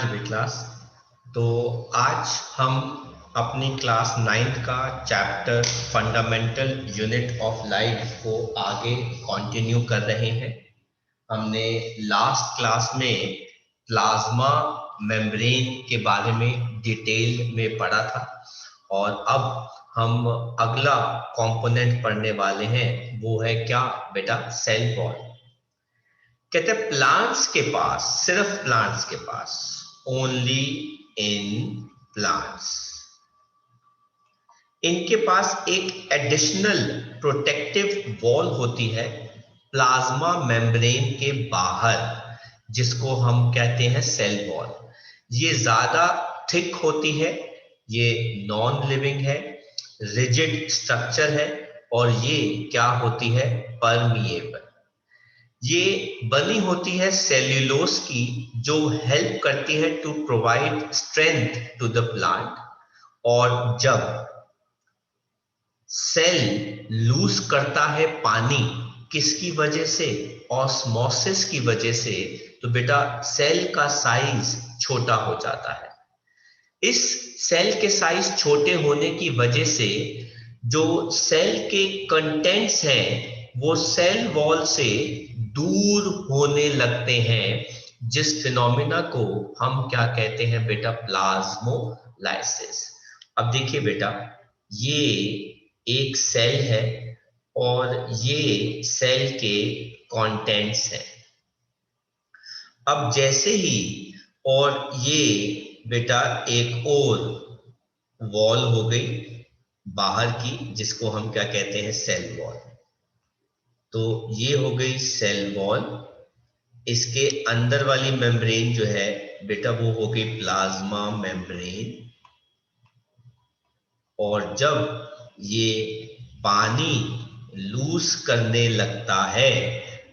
भी क्लास। तो आज हम अपनी क्लास 9th का chapter fundamental unit of life को आगे कंटिन्यू कर रहे हैं। हमने लास्ट क्लास में प्लाज्मा मेम्ब्रेन के बारे में डिटेल में पढ़ा था और अब हम अगला कंपोनेंट पढ़ने वाले हैं। वो है क्या बेटा? Cell wall. कहते हैं प्लांट्स के पास, सिर्फ प्लांट्स के पास, ओनली इन प्लांट्स, इनके पास एक एडिशनल प्रोटेक्टिव वॉल होती है प्लाज्मा मेम्ब्रेन के बाहर, जिसको हम कहते हैं सेल वॉल। ये ज्यादा थिक होती है, ये नॉन लिविंग है, रिजिड स्ट्रक्चर है और ये क्या होती है? परमिएबल। ये बनी होती है सेल्यूलोज की, जो हेल्प करती है to provide strength to the plant. और जब सेल लूज करता है पानी, किसकी वजह से? ऑस्मोसिस की वजह से, तो बेटा सेल का साइज छोटा हो जाता है। इस सेल के साइज छोटे होने की वजह से जो सेल के कंटेंट्स हैं वो सेल वॉल से दूर होने लगते हैं, जिस फिनोमिना को हम क्या कहते हैं बेटा? प्लाज्मोलाइसिस। अब देखिए बेटा, ये एक सेल है और ये सेल के कंटेंट्स हैं। अब जैसे ही, और ये बेटा एक और वॉल हो गई बाहर की, जिसको हम क्या कहते हैं? Cell wall. तो ये हो गई सेल वॉल। इसके अंदर वाली मेम्ब्रेन जो है बेटा वो हो गई प्लाज्मा मेम्ब्रेन। और जब ये पानी लूज करने लगता है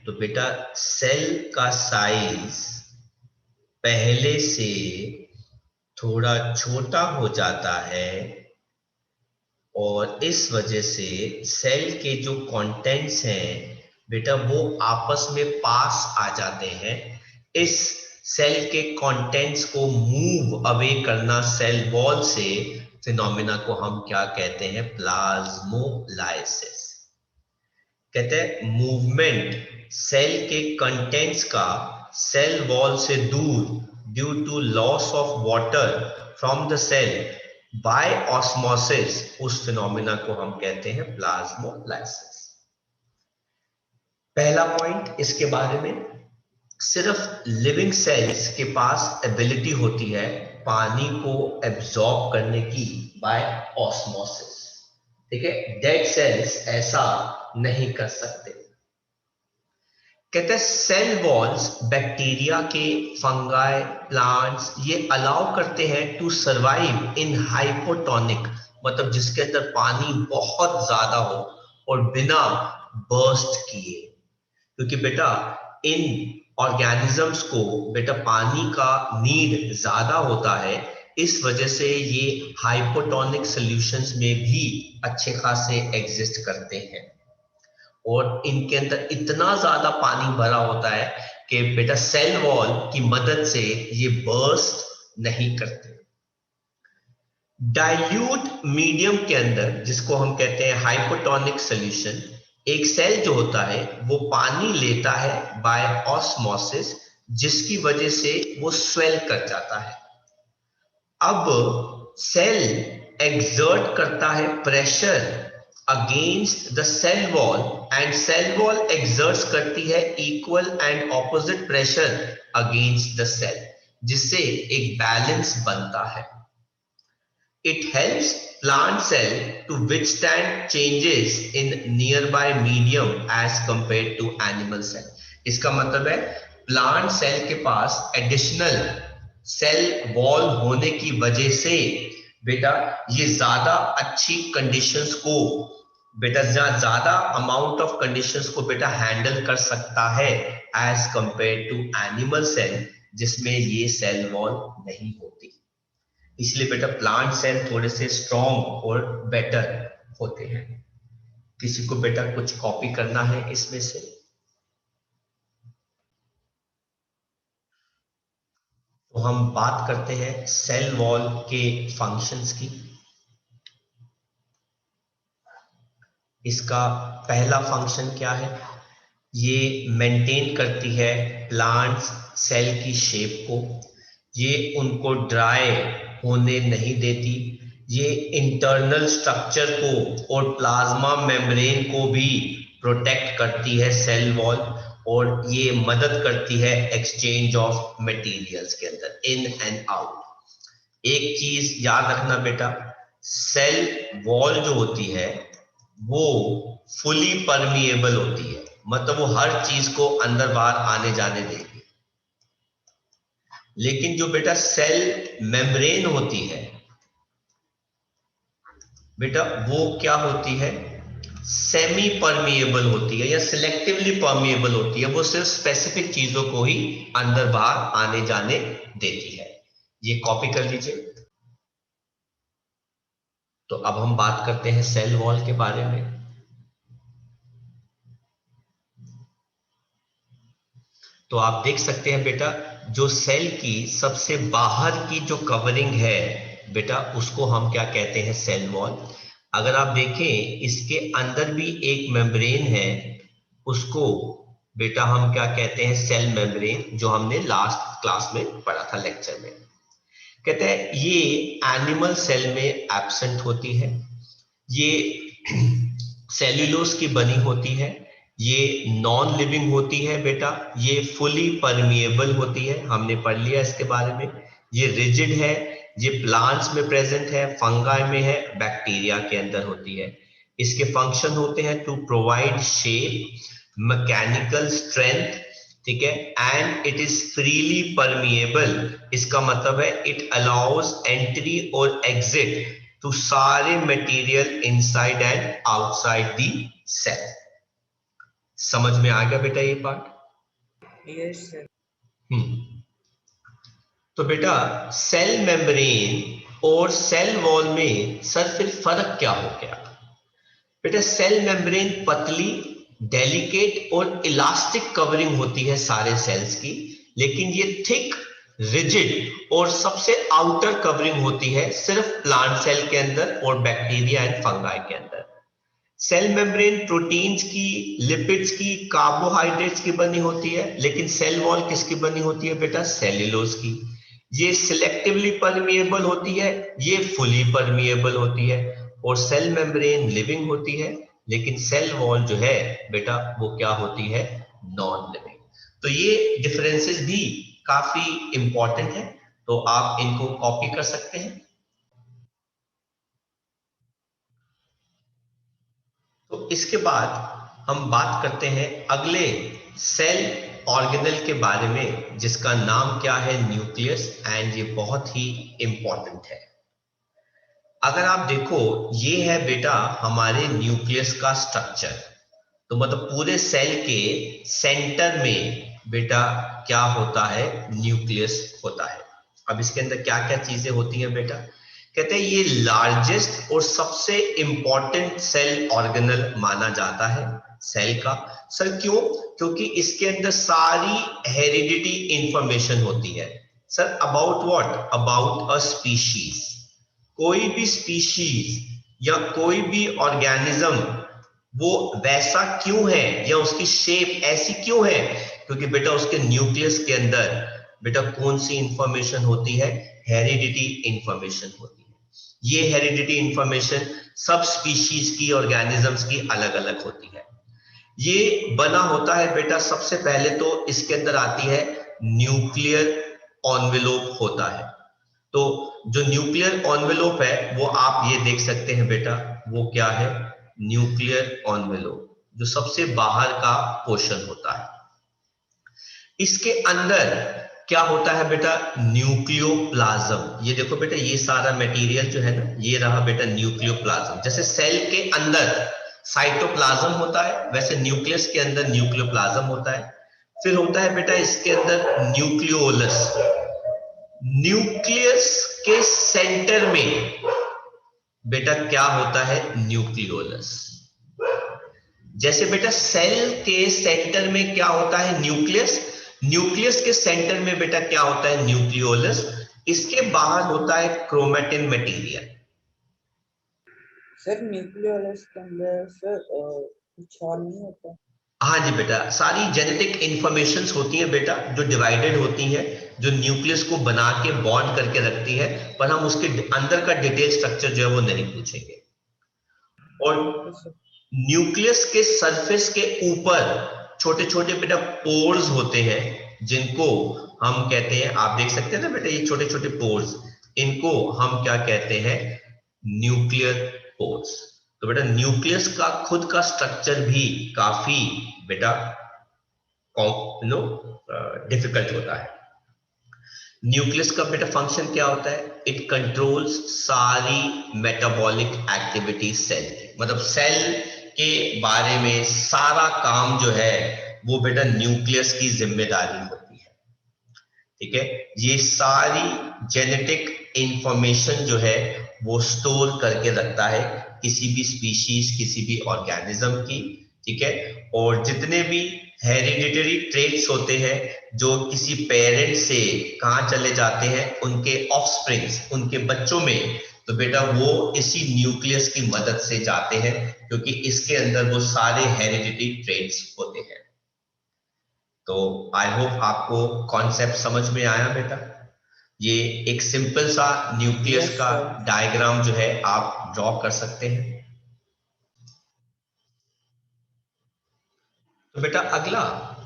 तो बेटा सेल का साइज पहले से थोड़ा छोटा हो जाता है और इस वजह से सेल के जो कंटेंट्स हैं बेटा वो आपस में पास आ जाते हैं। इस सेल के कंटेंट्स को मूव अवे करना सेल वॉल से, फिनोमिना को हम क्या कहते हैं? प्लाज्मोलाइसिस। कहते हैं मूवमेंट सेल के कंटेंट्स का सेल वॉल से दूर due to loss of water from the cell by osmosis, उस फिनोमिना को हम कहते हैं प्लाज्मोलाइसिस। पहला पॉइंट इसके बारे में, सिर्फ लिविंग सेल्स के पास एबिलिटी होती है पानी को एब्जॉर्ब करने की बाय ऑस्मोसिस। ठीक है, डेड सेल्स ऐसा नहीं कर सकते। कहते हैं सेल वॉल्स बैक्टीरिया के, फंगाई, प्लांट्स, ये अलाउ करते हैं टू सरवाइव इन हाइपोटोनिक, मतलब जिसके अंदर पानी बहुत ज्यादा हो और बिना बर्स्ट किए। क्योंकि बेटा इन ऑर्गेनिजम्स को बेटा पानी का नीड ज्यादा होता है, इस वजह से ये हाइपोटोनिक सॉल्यूशंस में भी अच्छे खासे एग्जिस्ट करते हैं। और इनके अंदर इतना ज्यादा पानी भरा होता है कि बेटा सेल वॉल की मदद से ये बर्स्ट नहीं करते। डाइल्यूट मीडियम के अंदर, जिसको हम कहते हैं हाइपोटोनिक सॉल्यूशन, एक सेल जो होता है वो पानी लेता है बाय ऑस्मोसिस, जिसकी वजह से वो स्वेल कर जाता है। अब सेल एक्सर्ट करता है pressure against the cell wall and cell wall exerts करती है equal and opposite pressure against the cell, जिससे एक बैलेंस बनता है। It helps plant cell to withstand changes in nearby medium as compared to animal cell. इसका मतलब है plant cell के पास एडिशनल सेल वॉल होने की वजह से बेटा ये ज्यादा अच्छी कंडीशंस को, बेटा ज्यादा अमाउंट ऑफ कंडीशंस को बेटा हैंडल कर सकता है as compare to animal cell, जिसमें ये सेल वॉल नहीं होती। इसलिए बेटा प्लांट सेल थोड़े से स्ट्रॉन्ग और बेटर होते हैं। किसी को बेटा कुछ कॉपी करना है इसमें से? हम बात करते हैं सेल वॉल के फंक्शंस की। इसका पहला फंक्शन क्या है? ये मेंटेन करती है प्लांट्स सेल की शेप को, ये उनको ड्राई होने नहीं देती, ये इंटरनल स्ट्रक्चर को और प्लाज्मा मेम्ब्रेन को भी प्रोटेक्ट करती है सेल वॉल, और ये मदद करती है एक्सचेंज ऑफ मटेरियल्स के अंदर इन एंड आउट। एक चीज याद रखना बेटा, सेल वॉल जो होती है वो फुली परमिएबल होती है, मतलब वो हर चीज को अंदर बाहर आने जाने देगी। लेकिन जो बेटा सेल मेम्ब्रेन होती है बेटा, वो क्या होती है? सेमी परमिएबल होती है या सिलेक्टिवली परमिएबल होती है, वो सिर्फ स्पेसिफिक चीजों को ही अंदर बाहर आने जाने देती है। ये कॉपी कर लीजिए। तो अब हम बात करते हैं सेल वॉल के बारे में। तो आप देख सकते हैं बेटा, जो सेल की सबसे बाहर की जो कवरिंग है बेटा, उसको हम क्या कहते हैं? Cell wall. अगर आप देखें इसके अंदर भी एक मेम्ब्रेन है, उसको बेटा हम क्या कहते हैं? सेल मेम्ब्रेन, जो हमने लास्ट क्लास में पढ़ा था लेक्चर में। कहते हैं ये एनिमल सेल में एब्सेंट होती है, ये सेल्यूलोज की बनी होती है, ये नॉन लिविंग होती है बेटा, ये फुली परमिएबल होती है, हमने पढ़ लिया इसके बारे में। ये रिजिड है, ये प्लांट्स में प्रेजेंट है, फंगाई में है, बैक्टीरिया के अंदर होती है। इसके फंक्शन होते हैं to provide shape, mechanical strength, ठीक है, and it is freely permeable. इसका मतलब है इट अलाउज एंट्री और एग्जिट टू सारे material inside and outside the cell. समझ में आ गया बेटा ये पार्ट? Yes sir. तो बेटा सेल मेम्ब्रेन और सेल वॉल में सर फिर फर्क क्या हो गया? बेटा सेल मेम्ब्रेन पतली, डेलिकेट और इलास्टिक कवरिंग होती है सारे सेल्स की, लेकिन ये थिक, रिजिड और सबसे आउटर कवरिंग होती है सिर्फ प्लांट सेल के अंदर और बैक्टीरिया एंड फंगाई के अंदर। सेल मेम्ब्रेन प्रोटीन्स की, लिपिड्स की, कार्बोहाइड्रेट्स की बनी होती है, लेकिन सेल वॉल किसकी बनी होती है बेटा? सेल्यूलोज की। ये सिलेक्टिवली परमिएबल होती है, ये फुली परमिएबल होती है। और सेल मेम्ब्रेन लिविंग होती है, लेकिन सेल वॉल जो है बेटा वो क्या होती है? Non living. तो ये डिफरेंसेस भी काफी इंपॉर्टेंट है, तो आप इनको कॉपी कर सकते हैं। तो इसके बाद हम बात करते हैं अगले सेल ऑर्गेनल के बारे में, जिसका नाम क्या है? न्यूक्लियस। एंड ये बहुत ही इंपॉर्टेंट है। अगर आप देखो, ये है बेटा हमारे न्यूक्लियस का स्ट्रक्चर। तो मतलब पूरे सेल के सेंटर में बेटा क्या होता है? न्यूक्लियस होता है। अब इसके अंदर क्या क्या चीजें होती हैं बेटा? कहते हैं ये लार्जेस्ट और सबसे इंपॉर्टेंट सेल ऑर्गेनल माना जाता है सेल का। सर क्यों? क्योंकि इसके अंदर सारी हेरिडिटी इंफॉर्मेशन होती है। Sir about what? About a species. कोई भी स्पीशीज या कोई भी ऑर्गेनिज्म वो वैसा क्यों है या उसकी शेप ऐसी क्यों है? क्योंकि बेटा उसके न्यूक्लियस के अंदर बेटा कौन सी इंफॉर्मेशन होती है? हेरिडिटी इंफॉर्मेशन होती है। ये हेरिडिटी इंफॉर्मेशन सब स्पीशीज की, ऑर्गेनिजम्स की अलग अलग होती है। ये बना होता है बेटा, सबसे पहले तो इसके अंदर आती है न्यूक्लियर एनवेलोप होता है। तो जो न्यूक्लियर एनवेलोप है वो आप ये देख सकते हैं बेटा, वो क्या है? न्यूक्लियर एनवेलोप, जो सबसे बाहर का पोर्शन होता है। इसके अंदर क्या होता है बेटा? न्यूक्लियोप्लाज्म। ये देखो बेटा, ये सारा मटेरियल जो है ना, ये रहा बेटा न्यूक्लियोप्लाज्म। जैसे सेल के अंदर साइटोप्लाज्म होता है, वैसे न्यूक्लियस के अंदर न्यूक्लियोप्लाज्म होता है। फिर होता है बेटा इसके अंदर न्यूक्लियोलस। न्यूक्लियस के सेंटर में बेटा क्या होता है? न्यूक्लियोलस। जैसे बेटा सेल के सेंटर में क्या होता है? न्यूक्लियस। न्यूक्लियस के सेंटर में बेटा क्या होता है? न्यूक्लियोलस। इसके बाहर होता है क्रोमेटिन मटेरियल। सर न्यूक्लियोलस के अंदर सर कुछ और नहीं होता? हाँ जी बेटा, सारी जेनेटिक इंफॉर्मेशंस होती हैं बेटा, जो डिवाइडेड होती हैं, जो न्यूक्लियस को बना के बॉन्ड करके रखती है, पर हम उसके अंदर का डिटेल स्ट्रक्चर जो है वो नहीं पूछेंगे। और न्यूक्लियस के सरफेस के ऊपर छोटे छोटे बेटा पोर्स होते हैं, जिनको हम कहते हैं, आप देख सकते हैं ना बेटा, ये छोटे छोटे पोर्स, इनको हम क्या कहते हैं? Nuclear pores. तो बेटा न्यूक्लियस का खुद का स्ट्रक्चर भी काफी बेटा डिफिकल्ट होता है। न्यूक्लियस का बेटा फंक्शन क्या होता है? इट कंट्रोल्स सारी मेटाबॉलिक एक्टिविटी सेल की, मतलब सेल के बारे में सारा काम जो है वो बेटा न्यूक्लियस की जिम्मेदारी होती है। ठीक है, ये सारी जेनेटिक इंफॉर्मेशन जो है वो स्टोर करके रखता है किसी भी स्पीशीज, किसी भी ऑर्गेनिज्म की। ठीक है, और जितने भी हेरिडिटरी ट्रेट्स होते हैं जो किसी पेरेंट से कहां चले जाते हैं, उनके ऑफस्प्रिंग्स, उनके बच्चों में, तो बेटा वो इसी न्यूक्लियस की मदद से जाते हैं, क्योंकि इसके अंदर वो सारे हेरिडिटरी ट्रेट्स होते हैं। तो आई होप आपको कॉन्सेप्ट समझ में आया बेटा। ये एक सिंपल सा न्यूक्लियस यस का सर। डायग्राम जो है आप ड्रॉ कर सकते हैं। तो बेटा अगला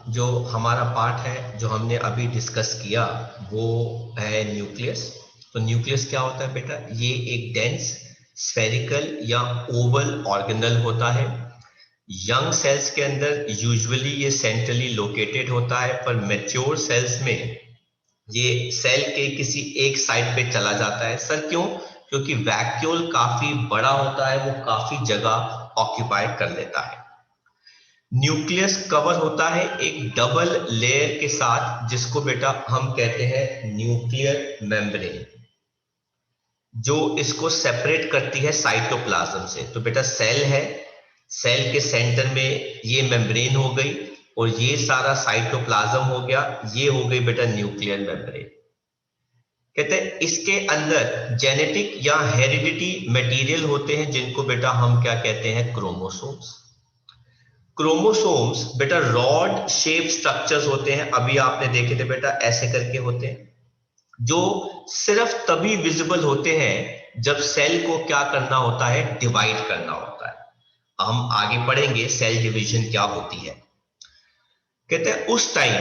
जो हमारा पार्ट है, जो हमने अभी डिस्कस किया, वो है न्यूक्लियस। तो न्यूक्लियस क्या होता है बेटा? ये एक डेंस स्फेरिकल या ओवल ऑर्गेनल होता है। यंग सेल्स के अंदर यूजुअली ये सेंट्रली लोकेटेड होता है, पर मैच्योर सेल्स में ये सेल के किसी एक साइड पे चला जाता है। सर क्यों? क्योंकि वैक्यूल काफी बड़ा होता है, वो काफी जगह ऑक्यूपाई कर लेता है। न्यूक्लियस कवर होता है एक डबल लेयर के साथ, जिसको बेटा हम कहते हैं न्यूक्लियर मेम्ब्रेन, जो इसको सेपरेट करती है साइटोप्लाज्म से। तो बेटा सेल है, सेल के सेंटर में ये मेम्ब्रेन हो गई, और ये सारा साइटोप्लाज्म हो गया, ये हो गई बेटा न्यूक्लियर मेम्ब्रेन। कहते हैं इसके अंदर जेनेटिक या हेरिडिटी मटेरियल होते हैं, जिनको बेटा हम क्या कहते हैं? क्रोमोसोम्स। क्रोमोसोम्स बेटा रॉड शेप स्ट्रक्चर्स होते हैं, अभी आपने देखे थे बेटा, ऐसे करके होते हैं, जो सिर्फ तभी विजिबल होते हैं जब सेल को क्या करना होता है? डिवाइड करना होता है। हम आगे पढ़ेंगे सेल डिवीजन क्या होती है। कहते हैं उस टाइम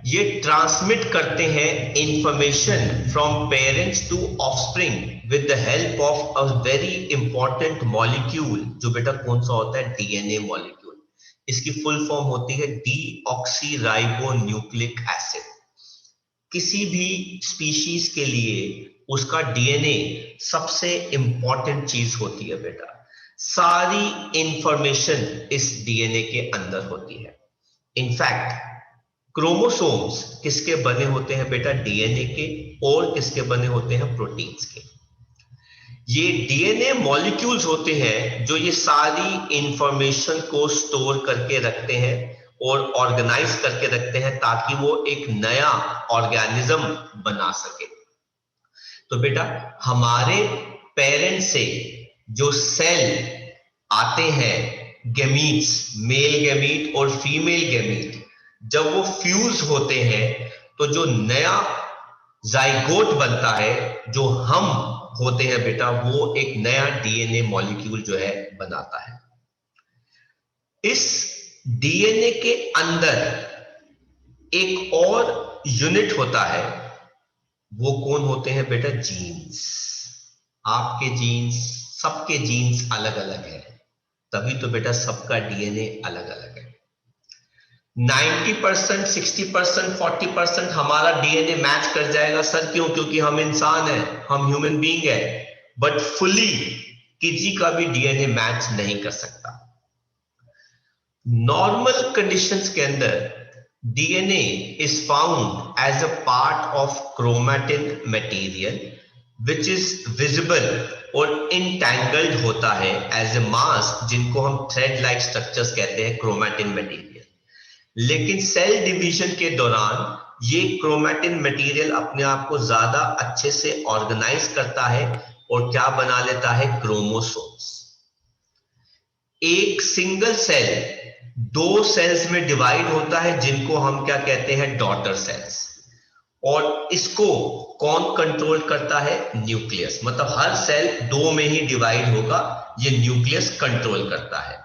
ये ट्रांसमिट करते हैं information from parents to offspring with the help of a very important molecule, जो बेटा कौन सा होता है? DNA molecule. इसकी फुल फॉर्म होती है डीऑक्सीराइबोन्यूक्लिक एसिड। किसी भी स्पीशीज के लिए उसका डीएनए सबसे इंपॉर्टेंट चीज होती है बेटा। सारी इंफॉर्मेशन इस डीएनए के अंदर होती है। इनफैक्ट क्रोमोसोम्स किसके बने होते हैं बेटा? डीएनए के। और किसके बने होते हैं? प्रोटीन्स के। ये डीएनए मॉलिक्यूल्स होते हैं जो ये सारी इंफॉर्मेशन को स्टोर करके रखते हैं और ऑर्गेनाइज करके रखते हैं, ताकि वो एक नया ऑर्गेनिज्म बना सके। तो बेटा हमारे पेरेंट से जो सेल आते हैं, गैमीट्स, मेल गैमीट और फीमेल गैमीट, जब वो फ्यूज होते हैं तो जो नया जाइगोट बनता है, जो हम होते हैं बेटा, वो एक नया डीएनए मॉलिक्यूल जो है बनाता है। इस डीएनए के अंदर एक और यूनिट होता है, वो कौन होते हैं बेटा? जीन्स। आपके जीन्स, सबके जीन्स अलग अलग है, तभी तो बेटा सबका डीएनए अलग अलग है। 90%, 60%, 40% हमारा डीएनए मैच कर जाएगा। सर क्यों? क्योंकि हम इंसान हैं, हम ह्यूमन बीइंग है, बट फुली किसी का भी डीएनए मैच नहीं कर सकता। नॉर्मल कंडीशंस के अंदर DNA is found as a part of chromatin material which is visible और इंटैंगल्ड होता है एज ए मास, जिनको हम थ्रेड लाइक स्ट्रक्चर्स कहते हैं, क्रोमैटिन मटेरियल। लेकिन सेल डिवीजन के दौरान ये क्रोमैटिन मटेरियल अपने आप को ज्यादा अच्छे से ऑर्गेनाइज करता है और क्या बना लेता है, क्रोमोसोम्स। एक सिंगल सेल दो सेल्स में डिवाइड होता है जिनको हम क्या कहते हैं, डॉटर सेल्स। और इसको कौन कंट्रोल करता है, न्यूक्लियस। मतलब हर सेल दो में ही डिवाइड होगा, ये न्यूक्लियस कंट्रोल करता है।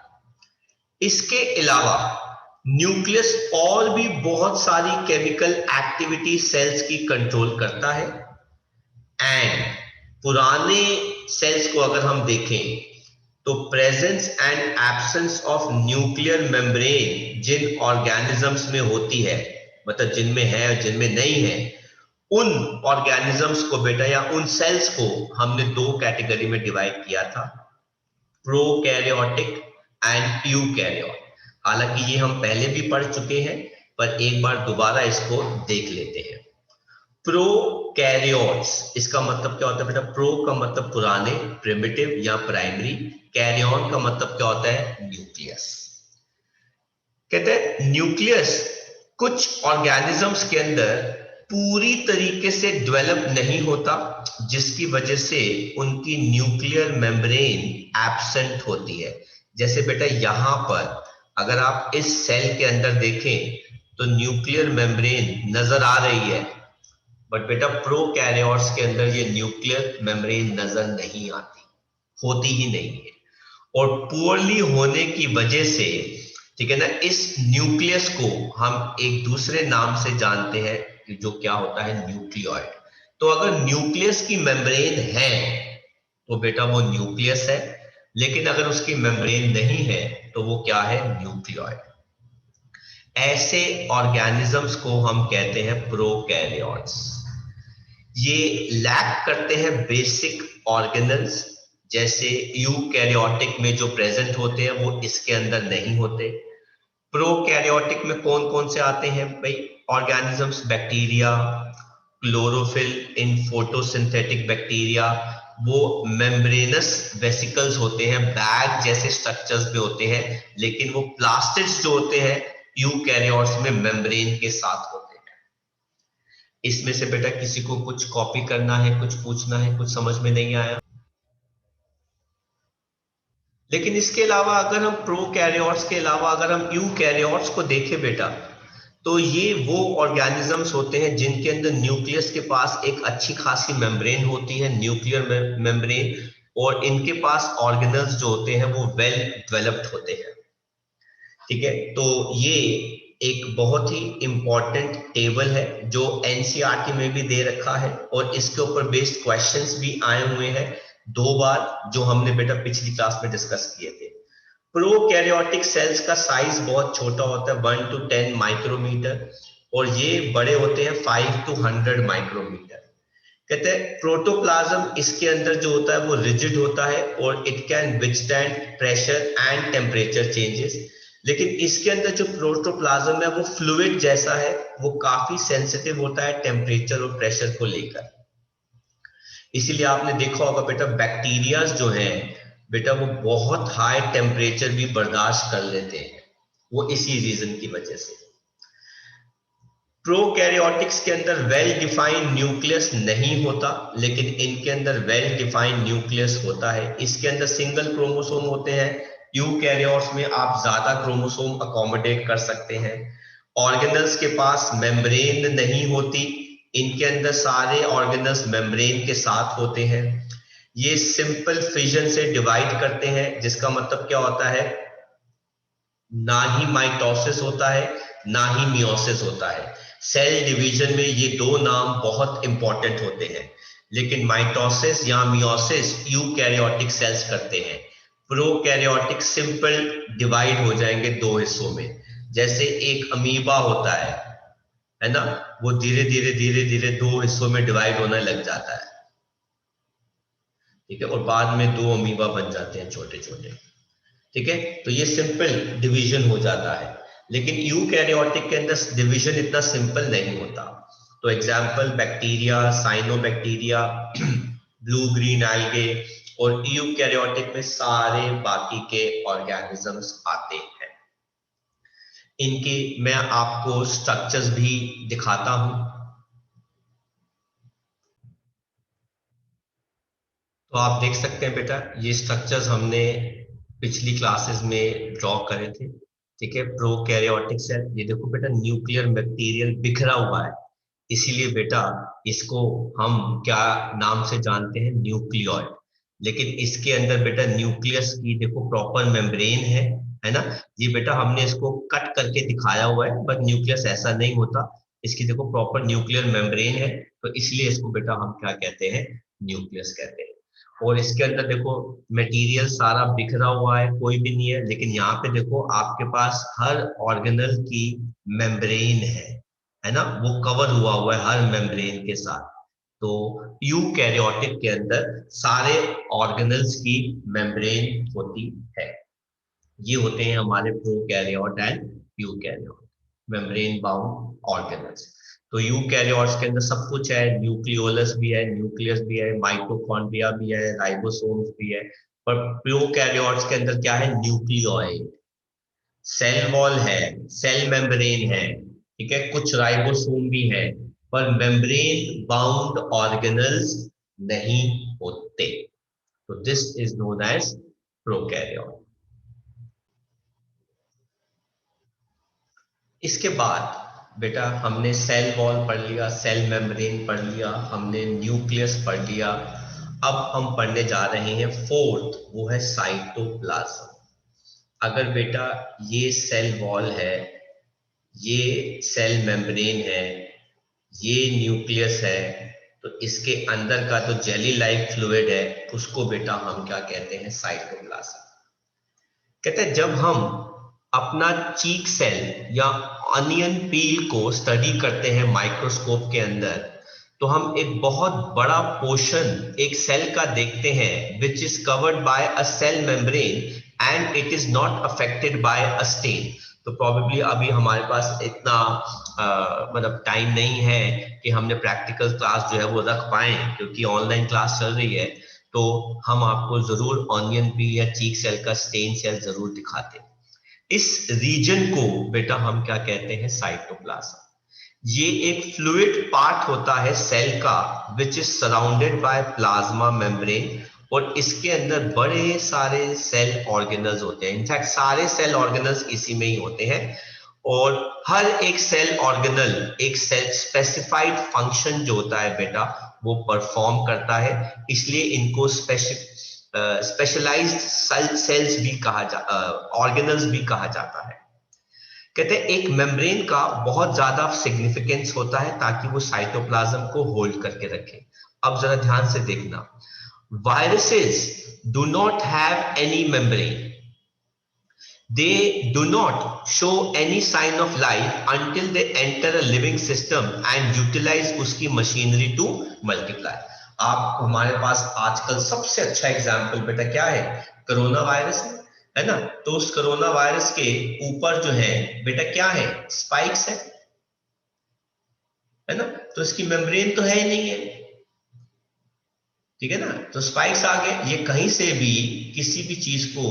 इसके अलावा न्यूक्लियस और भी बहुत सारी केमिकल एक्टिविटी सेल्स की कंट्रोल करता है। एंड पुराने सेल्स को अगर हम देखें तो presence and absence of nuclear membrane जिन ऑर्गेनिजम्स में होती है, मतलब जिनमें है और जिनमें नहीं है, उन ऑर्गेनिजम्स को बेटा या उन सेल्स को हमने दो कैटेगरी में डिवाइड किया था, प्रोकैरियोटिक एंड यूकैरियोट। हालांकि ये हम पहले भी पढ़ चुके हैं, पर एक बार दोबारा इसको देख लेते हैं। प्रोकैरियोट्स, इसका मतलब क्या होता है बेटा, प्रो का मतलब पुराने, प्रिमिटिव या प्राइमरी, कैरियन का मतलब क्या होता है, न्यूक्लियस। कहते हैं न्यूक्लियस कुछ ऑर्गेनिजम्स के अंदर पूरी तरीके से डेवलप नहीं होता, जिसकी वजह से उनकी न्यूक्लियर मेम्ब्रेन एब्सेंट होती है। जैसे बेटा यहां पर अगर आप इस सेल के अंदर देखें तो न्यूक्लियर मेम्ब्रेन नजर आ रही है, बट बेटा प्रोकैरियोट्स के अंदर ये न्यूक्लियर मेम्ब्रेन नजर नहीं आती, होती ही नहीं है। और पुअरली होने की वजह से, ठीक है ना, इस न्यूक्लियस को हम एक दूसरे नाम से जानते हैं कि जो क्या होता है, न्यूक्लियोइड। तो अगर न्यूक्लियस की मेम्ब्रेन है तो बेटा वो न्यूक्लियस है, लेकिन अगर उसकी मेम्ब्रेन नहीं है तो वो क्या है, न्यूक्लियोइड। ऐसे ऑर्गेनिजम्स को हम कहते हैं प्रोकैरियोट्स। ये लैक करते हैं बेसिक ऑर्गेनल्स, जैसे यूकैरियोटिक में जो प्रेजेंट होते हैं वो इसके अंदर नहीं होते। प्रोकैरियोटिक में कौन कौन से आते हैं भाई ऑर्गेनिजम्स, बैक्टीरिया, क्लोरोफिल इन फोटोसिंथेटिक बैक्टीरिया, वो मेम्ब्रेनस वेसिकल्स होते हैं, बैग जैसे स्ट्रक्चर्स में होते हैं, लेकिन वो प्लास्टिड्स जो होते हैं यूकैरियोट्स में मेम्ब्रेन के साथ होते हैं। इसमें से बेटा किसी को कुछ कॉपी करना है, कुछ पूछना है, कुछ समझ में नहीं आया? लेकिन इसके अलावा अगर हम प्रोकैरियोट्स के अलावा अगर हम यूकैरियोट्स को देखें बेटा, तो ये वो ऑर्गेनिजम्स होते हैं जिनके अंदर न्यूक्लियस के पास एक अच्छी खासी मेम्ब्रेन होती है, न्यूक्लियर मेम्ब्रेन, और इनके पास ऑर्गेनल्स जो होते हैं वो वेल डेवलप्ड होते हैं। ठीक है, तो ये एक बहुत ही इंपॉर्टेंट टेबल है जो एनसीईआरटी में भी दे रखा है, और इसके ऊपर बेस्ड क्वेश्चंस भी आए हुए हैं दो बार, जो हमने बेटा पिछली क्लास में डिस्कस किए थे। प्रोकैरियोटिक सेल्स का साइज बहुत छोटा होता है, 1 to 10 माइक्रोमीटर, और ये बड़े होते हैं 5 to 100 माइक्रोमीटर। कहते हैं प्रोटोप्लाज्म इसके अंदर जो होता है वो रिजिड होता है और it can withstand pressure and temperature changes, लेकिन इसके अंदर जो प्रोटोप्लाज्म है वो फ्लूइड जैसा है, वो काफी सेंसिटिव होता है टेम्परेचर और प्रेशर को लेकर। इसीलिए आपने देखा होगा बेटा बैक्टीरिया जो हैं बेटा वो बहुत हाई टेम्परेचर भी बर्दाश्त कर लेते हैं, वो इसी रीजन की वजह से। प्रोकैरियोटिक्स के अंदर वेल डिफाइंड न्यूक्लियस नहीं होता, लेकिन इनके अंदर वेल डिफाइंड न्यूक्लियस होता है। इसके अंदर सिंगल क्रोमोसोम होते हैं, यूकैरियोट्स में आप ज्यादा क्रोमोसोम अकोमोडेट कर सकते हैं। ऑर्गेनल्स के पास मेम्ब्रेन नहीं होती, इनके अंदर सारे ऑर्गेनल्स मेम्ब्रेन के साथ होते हैं। ये सिंपल फिजन से डिवाइड करते हैं, जिसका मतलब क्या होता है, ना ही माइटोसिस होता है ना ही मियोसिस होता है। सेल डिवीजन में ये दो नाम बहुत इंपॉर्टेंट होते हैं, लेकिन माइटोसिस या मियोसिस यूकैरियोटिक सेल्स करते हैं। प्रोकैरियोटिक सिंपल डिवाइड हो जाएंगे दो हिस्सों में, जैसे एक अमीबा होता है ना, वो धीरे धीरे धीरे धीरे दो हिस्सों में डिवाइड होने लग जाता है, ठीक है, और बाद में दो अमीबा बन जाते हैं छोटे छोटे। ठीक है, तो ये सिंपल डिवीजन हो जाता है, लेकिन यूकैरियोटिक के अंदर डिवीजन इतना सिंपल नहीं होता। तो example bacteria, cyanobacteria, blue green algae, और यूकैरियोटिक में सारे बाकी के ऑर्गेनिजम्स आते हैं। इनके मैं आपको स्ट्रक्चर्स भी दिखाता हूं। तो आप देख सकते हैं बेटा, ये स्ट्रक्चर्स हमने पिछली क्लासेस में ड्रॉ करे थे। ठीक है, प्रोकैरियोटिक सेल, ये देखो बेटा न्यूक्लियर मटेरियल बिखरा हुआ है, इसीलिए बेटा इसको हम क्या नाम से जानते हैं, न्यूक्लियोइड। लेकिन इसके अंदर बेटा न्यूक्लियस की देखो प्रॉपर मेम्ब्रेन है ना। ये बेटा हमने इसको कट करके दिखाया हुआ है, बट न्यूक्लियस ऐसा नहीं होता, इसकी देखो प्रॉपर न्यूक्लियर मेम्ब्रेन है, तो इसलिए इसको बेटा हम क्या कहते हैं, न्यूक्लियस कहते हैं। और इसके अंदर देखो मटेरियल सारा बिखरा हुआ है, कोई भी नहीं है, लेकिन यहाँ पे देखो आपके पास हर ऑर्गेनल की मेम्ब्रेन है ना, वो कवर हुआ हुआ है हर मेम्ब्रेन के साथ। तो यूकैरियोटिक के अंदर सारे ऑर्गेनल्स की मेम्ब्रेन होती है। ये होते हैं हमारे prokaryote and eukaryote, membrane bound organelles. तो यूकैरियोट्स के अंदर सब कुछ है, न्यूक्लियोलस भी है, न्यूक्लियस भी है, माइटोकॉन्ड्रिया भी है, राइबोसोम्स भी है। पर प्रोकैरियोट्स के अंदर क्या है, न्यूक्लियोइड, सेल वॉल है, सेल मेम्ब्रेन है, ठीक है, कुछ राइबोसोम भी है, पर मेम्ब्रेन बाउंड ऑर्गेनल्स नहीं होते। तो this is known as prokaryote. इसके बाद बेटा हमने सेल वॉल पढ़ लिया, सेल मेम्ब्रेन पढ़ लिया, हमने न्यूक्लियस पढ़ लिया। अब हम पढ़ने जा रहे हैं फोर्थ, वो है साइटोप्लाज्म। अगर बेटा ये सेल वॉल है, ये सेल मेम्ब्रेन है, ये न्यूक्लियस है, तो इसके अंदर का तो जेली लाइक फ्लूइड है, उसको बेटा हम क्या कहते हैं, साइटोप्लाज्म। कहते हैं जब हम अपना चीक सेल या अनियन पील को स्टडी करते हैं माइक्रोस्कोप के अंदर, तो हम एक बहुत बड़ा पोर्शन एक सेल का देखते हैं which is covered by a cell membrane and it is not affected by a stain. तो प्रोबेबली अभी हमारे पास इतना मतलब टाइम नहीं है कि हमने प्रैक्टिकल क्लास जो है वो रख पाए, क्योंकि ऑनलाइन क्लास चल रही है। तो हम आपको जरूर ऑनियन पील या चीक सेल का स्टेन सेल जरूर दिखाते हैं। इस रीजन को बेटा हम क्या कहते हैं, साइटोप्लाज्म। ये एक फ्लूइड पार्ट होता है सेल का which is surrounded by plasma membrane, और इसके अंदर बड़े सारे सेल ऑर्गेनल्स होते हैं। इनफैक्ट सारे सेल ऑर्गेनल्स इसी में ही होते हैं, और हर एक सेल ऑर्गेनल एक सेल स्पेसिफाइड फंक्शन जो होता है बेटा वो परफॉर्म करता है, इसलिए इनको स्पेशलाइज्ड सेल्स भी कहा ऑर्गेनल्स भी कहा जाता है। कहते हैं एक मेम्ब्रेन का बहुत ज्यादा सिग्निफिकेंस होता है ताकि वो साइटोप्लाज्म को होल्ड करके रखे। अब जरा ध्यान से देखना, viruses do not have any membrane, they do not show any sign of life until they enter a living system and utilize उसकी मशीनरी टू मल्टीप्लाई। आप हमारे पास आजकल सबसे अच्छा एग्जाम्पल बेटा क्या है, कोरोना वायरस है ना। तो उस कोरोना वायरस के ऊपर जो है बेटा क्या है, स्पाइक्स है ना, तो इसकी मेम्ब्रेन तो है ही नहीं है, ठीक है ना। तो स्पाइक्स आ गए, ये कहीं से भी किसी भी चीज को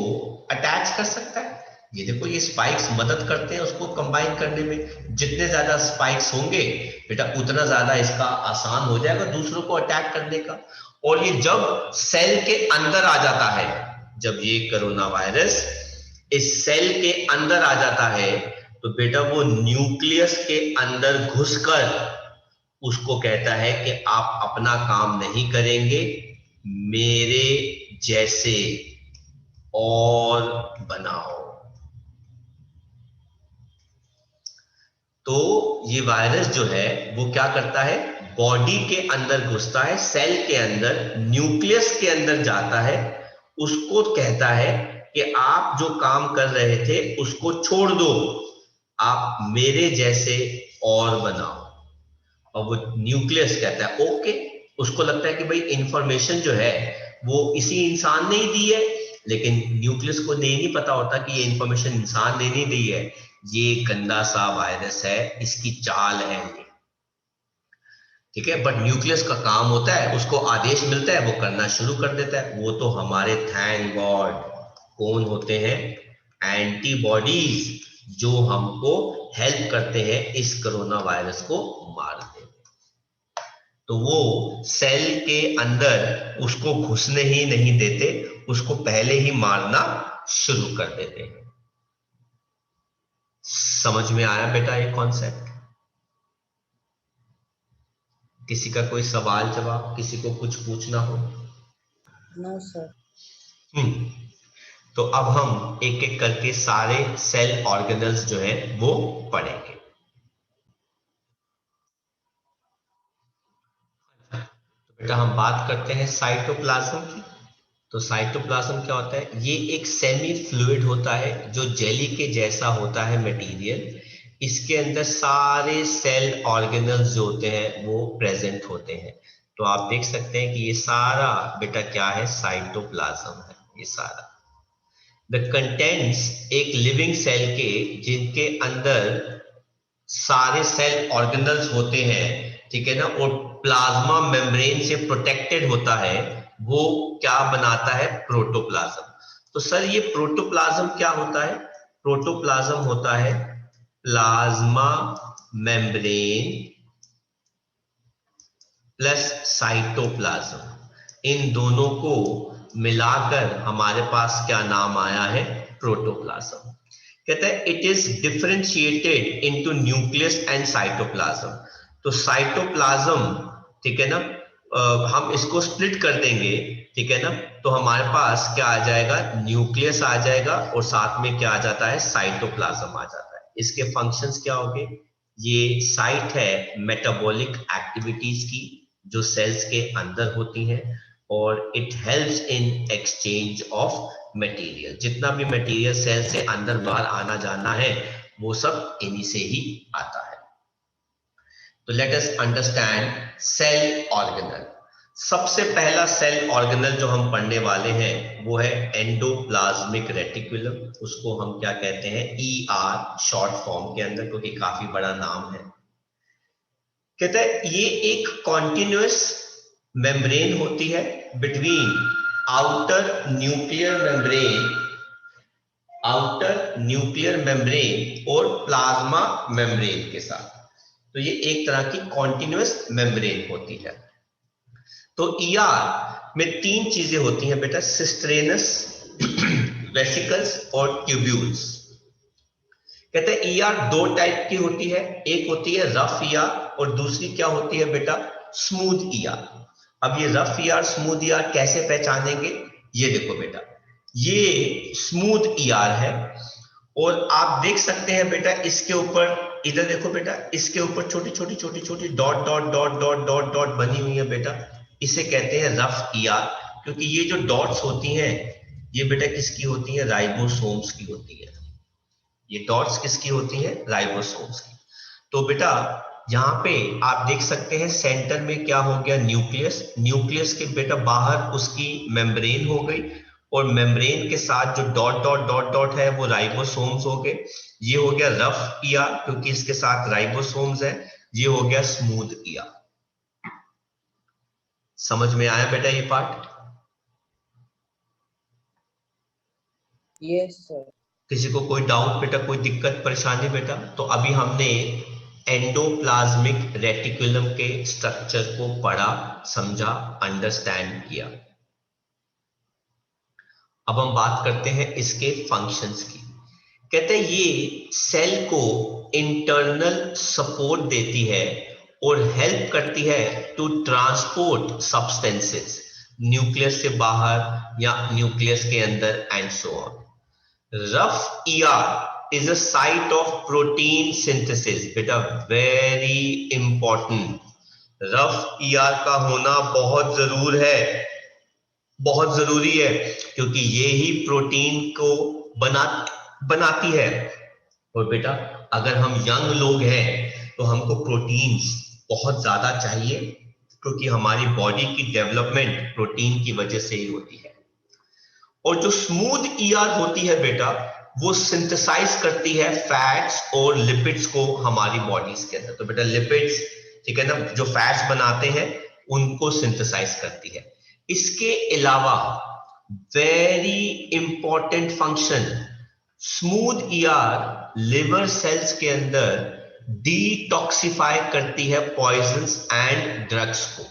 अटैच कर सकता है। ये देखो ये स्पाइक्स मदद करते हैं उसको कंबाइन करने में, जितने ज्यादा स्पाइक्स होंगे बेटा उतना ज्यादा इसका आसान हो जाएगा दूसरों को अटैक करने का। और ये जब सेल के अंदर आ जाता है, जब ये कोरोना वायरस इस सेल के अंदर आ जाता है, तो बेटा वो न्यूक्लियस के अंदर घुसकर उसको कहता है कि आप अपना काम नहीं करेंगे, मेरे जैसे और बनाओ। तो ये वायरस जो है वो क्या करता है, बॉडी के अंदर घुसता है, सेल के अंदर, न्यूक्लियस के अंदर जाता है, उसको कहता है कि आप जो काम कर रहे थे उसको छोड़ दो, आप मेरे जैसे और बनाओ। और वो न्यूक्लियस कहता है ओके, उसको लगता है कि भाई इंफॉर्मेशन जो है वो इसी इंसान ने ही दी है, लेकिन न्यूक्लियस को नहीं पता होता कि ये इंफॉर्मेशन इंसान ने नहीं दी है, ये गंदा सा वायरस है, इसकी चाल है ये, ठीक है। बट न्यूक्लियस का काम होता है, उसको आदेश मिलता है वो करना शुरू कर देता है। वो तो हमारे थैंक गॉड कौन होते हैं, एंटीबॉडीज। जो हमको हेल्प करते हैं इस कोरोना वायरस को मारने में। तो वो सेल के अंदर उसको घुसने ही नहीं देते, उसको पहले ही मारना शुरू कर देते हैं। समझ में आया बेटा ये कॉन्सेप्ट? किसी का कोई सवाल जवाब, किसी को कुछ पूछना हो? No sir. तो अब हम एक एक करके सारे सेल ऑर्गेनल्स जो है वो पढ़ेंगे। तो बेटा हम बात करते हैं साइटोप्लाज्म की। तो साइटोप्लाज्म क्या होता है? ये एक सेमी फ्लूइड होता है जो जेली के जैसा होता है मटेरियल। इसके अंदर सारे सेल ऑर्गेनल्स जो होते हैं वो प्रेजेंट होते हैं। तो आप देख सकते हैं कि ये सारा बेटा क्या है? साइटोप्लाज्म है ये सारा। द कंटेंट्स एक लिविंग सेल के जिनके अंदर सारे सेल ऑर्गेनल्स होते हैं, ठीक है ना, और प्लाज्मा मेम्ब्रेन से प्रोटेक्टेड होता है, वो क्या बनाता है? प्रोटोप्लाज्म। तो सर ये प्रोटोप्लाज्म क्या होता है? प्रोटोप्लाज्म होता है प्लाज्मा मेम्ब्रेन प्लस साइटोप्लाज्म। इन दोनों को मिलाकर हमारे पास क्या नाम आया है? प्रोटोप्लाज्म। कहता है it is differentiated into nucleus and cytoplasm. तो साइटोप्लाज्म, ठीक है ना, हम इसको स्प्लिट कर देंगे, ठीक है ना, तो हमारे पास क्या आ जाएगा? न्यूक्लियस आ जाएगा और साथ में क्या आ जाता है? साइटोप्लाज्म आ जाता है। इसके फंक्शंस क्या होंगे? ये साइट है मेटाबॉलिक एक्टिविटीज की जो सेल्स के अंदर होती हैं, और it helps in exchange of material. जितना भी मटेरियल सेल से अंदर बाहर आना जाना है वो सब इन्हीं से ही आता है। तो let us understand cell organelle. सबसे पहला सेल ऑर्गेनल जो हम पढ़ने वाले हैं वो है एंडोप्लाज्मिक रेटिकुलम। उसको हम क्या कहते हैं? ER शॉर्ट फॉर्म के अंदर, क्योंकि काफी बड़ा नाम है। कहता है ये एक कॉन्टिन्यूअस मेम्ब्रेन होती है बिटवीन आउटर न्यूक्लियर मेम्ब्रेन और प्लाज्मा मेम्ब्रेन के साथ। तो ये एक तरह की कॉन्टिन्यूअस मेम्ब्रेन होती है। तो ER में तीन चीजें होती हैं बेटा, सिस्ट्रेनस, वेसिकल्स और ट्यूब्यूल्स। कहते हैं ER दो टाइप की होती है, एक होती है रफ ER और दूसरी क्या होती है बेटा? Smooth ER। अब ये रफ ER स्मूथ ER कैसे पहचानेंगे? ये देखो बेटा, ये स्मूथ ER है और आप देख सकते हैं बेटा इसके ऊपर, इधर देखो बेटा, इसके ऊपर छोटी छोटी dot dot dot dot dot dot बनी हुई है बेटा, इसे कहते हैं रफ ER। क्योंकि ये जो डॉट्स होती हैं ये बेटा किसकी होती है? राइबोसोम्स की होती है। ये डॉट्स किसकी होती है? राइबोसोम्स की। तो बेटा यहाँ पे आप देख सकते हैं सेंटर में क्या हो गया? न्यूक्लियस। न्यूक्लियस के बेटा बाहर उसकी मेम्ब्रेन हो गई, और मेम्ब्रेन के साथ जो डॉट डॉट डॉट डॉट है वो राइबोसोम्स हो गए। ये हो गया रफ ER क्योंकि इसके साथ राइबोसोम्स है। ये हो गया स्मूथ ER। समझ में आया बेटा ये पार्ट? Yes sir. किसी को कोई डाउट बेटा, कोई दिक्कत परेशानी बेटा? तो अभी हमने एंडोप्लाज्मिक रेटिकुलम के स्ट्रक्चर को पढ़ा, समझा, अंडरस्टैंड किया। अब हम बात करते हैं इसके फंक्शंस की। कहते हैं ये सेल को इंटरनल सपोर्ट देती है और हेल्प करती है टू ट्रांसपोर्ट सब्सटेंसेस न्यूक्लियस से बाहर या न्यूक्लियस के अंदर and so on. Rough ER is a site of protein synthesis. बेटा very important, रफ ER का होना बहुत जरूरी है, क्योंकि ये ही प्रोटीन को बनाती है। और बेटा अगर हम यंग लोग हैं तो हमको प्रोटीन्स बहुत ज्यादा चाहिए, क्योंकि हमारी बॉडी की डेवलपमेंट प्रोटीन की वजह से ही होती है। और जो स्मूथ ER होती है बेटा वो सिंथेसाइज करती है फैट्स और लिपिड्स को हमारी बॉडीज के अंदर। तो बेटा लिपिड्स, ठीक है ना, जो फैट्स बनाते हैं उनको सिंथेसाइज करती है। इसके अलावा very important function smooth ER liver cells के अंदर डिटॉक्सिफाई करती है पॉइजन्स एंड ड्रग्स को।